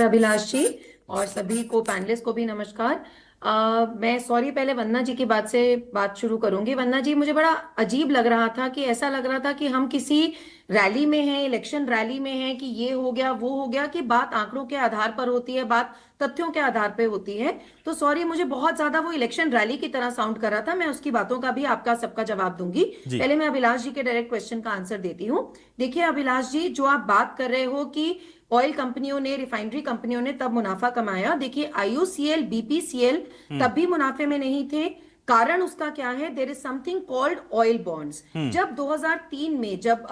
अभिलाष जी और सभी को पैनलिस्ट को भी नमस्कार। मैं सॉरी पहले वंदना जी की बात से बात शुरू करूंगी। वंदना जी, मुझे बड़ा अजीब लग रहा था कि ऐसा लग रहा था कि हम किसी रैली में हैं, इलेक्शन रैली में हैं, कि ये हो गया वो हो गया, कि बात आंकड़ों के आधार पर होती है, बात तथ्यों के आधार पे होती है। तो सॉरी, मुझे बहुत ज्यादा वो इलेक्शन रैली की तरह साउंड कर रहा था। मैं उसकी बातों का भी आपका सबका जवाब दूंगी। जी। पहले मैं अभिलाष जी के डायरेक्ट क्वेश्चन का आंसर देती हूँ। देखिए अभिलाष जी, जो आप बात कर रहे हो कि ऑयल कंपनियों ने, रिफाइनरी कंपनियों ने तब मुनाफा कमाया, देखिए आईओसीएल, बीपीसीएल हम्म। तब भी मुनाफे में नहीं थे। कारण उसका क्या है? There is something called oil bonds. Hmm. जब 2003 में जब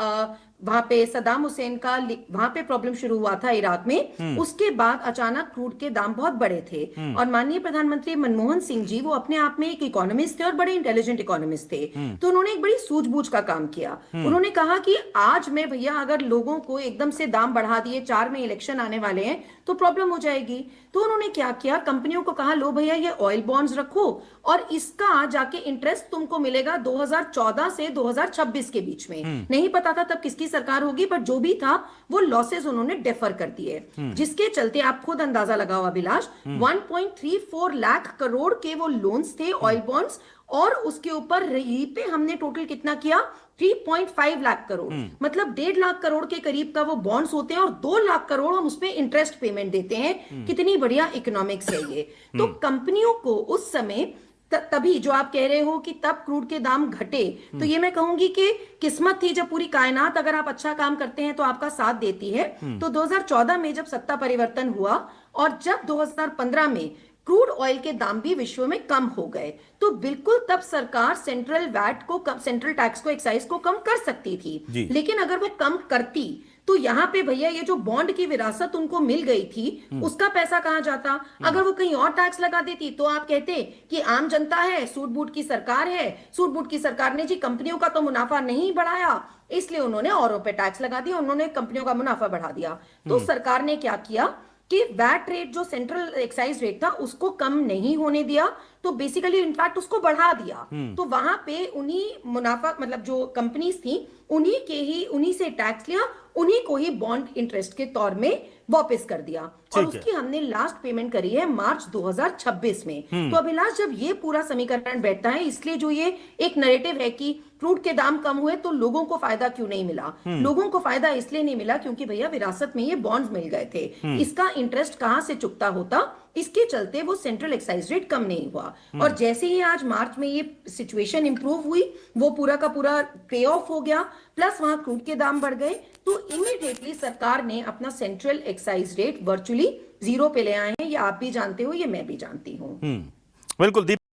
वहां पे सद्दाम हुसैन का वहां पे प्रॉब्लम शुरू हुआ था इराक में, हम्म। उसके बाद अचानक क्रूड के दाम बहुत बढ़े थे। हम्म। और माननीय प्रधानमंत्री मनमोहन सिंह जी, वो अपने आप में एक इकोनॉमिस्ट थे और बड़े इंटेलिजेंट इकोनॉमिस्ट थे। हम्म। तो उन्होंने एक बड़ी सूझबूझ का काम किया। हम्म। उन्होंने कहा कि आज में भैया अगर लोगों को एकदम से दाम बढ़ा दिए, 4 में इलेक्शन आने वाले हैं, तो प्रॉब्लम हो जाएगी। तो उन्होंने क्या किया, कंपनियों को कहा लो भैया ये ऑयल बॉन्ड्स रखो और इसका जाके इंटरेस्ट तुमको मिलेगा 2014 से 2026 के बीच में। हम्म। नहीं पता था तब किसकी सरकार होगी, पर जो भी था वो लॉसेस उन्होंने डेफर कर दिए। हम्म। जिसके चलते आप खुद अंदाजा लगाओ अभिलाष, हम्म। 1.34 लाख करोड़ के वो लोन्स थे, ऑयल बॉन्ड्स। और उसके ऊपर रीपे हमने टोटल कितना किया? 3.5 लाख करोड़। हम्म। मतलब 1.5 लाख करोड़ के करीब का वो बॉन्ड्स होते हैं और 2 लाख करोड़ हम उसमें इंटरेस्ट पेमेंट देते हैं। कितनी बढ़िया इकोनॉमिक्स है ये। तो कंपनियों को उस समय तभी जो आप कह रहे हो कि तब क्रूड के दाम घटे, तो ये मैं कहूंगी कि किस्मत थी। जब पूरी कायनात अगर आप अच्छा काम करते हैं तो आपका साथ देती है। तो 2014 में जब सत्ता परिवर्तन हुआ और जब 2015 में क्रूड ऑयल के दाम भी विश्व में कम हो गए, तो बिल्कुल तब सरकार सेंट्रल वैट को सेंट्रल टैक्स को, एक्साइज को कम कर सकती थी। जी। लेकिन अगर वो कम करती तो यहाँ पे भैया ये जो बॉन्ड की विरासत उनको मिल गई थी, उसका पैसा कहाँ जाता? अगर वो कहीं और टैक्स लगा देती तो आप कहते कि आम जनता है, सूट बूट की सरकार है, सूट बूट की सरकार ने जी कंपनियों का तो मुनाफा नहीं बढ़ाया, इसलिए उन्होंने औरों पे टैक्स लगा दिया, उन्होंने कंपनियों का मुनाफा बढ़ा दिया। तो सरकार ने क्या किया कि वैट रेट, जो सेंट्रल एक्साइज रेट था, उसको कम नहीं होने दिया, तो बेसिकली इनफैक्ट उसको बढ़ा दिया। तो वहां पे उन्हीं मुनाफा, मतलब जो कंपनीज थी, उन्हीं से टैक्स लिया, उन्हीं को ही बॉन्ड इंटरेस्ट के तौर में वापस कर दिया। और ठीक है। उसकी हमने लास्ट पेमेंट करी है मार्च 2026 में। हम्म। तो अभिलाष, जब ये पूरा समीकरण बैठता है, इसलिए जो ये एक नैरेटिव है कि क्रूड के दाम कम हुए तो लोगों को फायदा क्यों नहीं मिला, लोगों को फायदा इसलिए नहीं मिला क्योंकि भैया विरासत में ये बॉन्ड्स मिल गए थे। इसका इंटरेस्ट कहां से चुकता होता? इसके चलते वो सेंट्रल एक्साइज रेट कम नहीं हुआ। और जैसे ही आज मार्च में ये सिचुएशन इंप्रूव हुई, वो पूरा का पूरा पे ऑफ हो गया, प्लस वहां क्रूड के दाम बढ़ गए, तो इमीडिएटली सरकार ने अपना central excise rate virtually zero पे ले आए हैं। ये आप भी जानते हो, ये मैं भी जानती हूँ। बिल्कुल।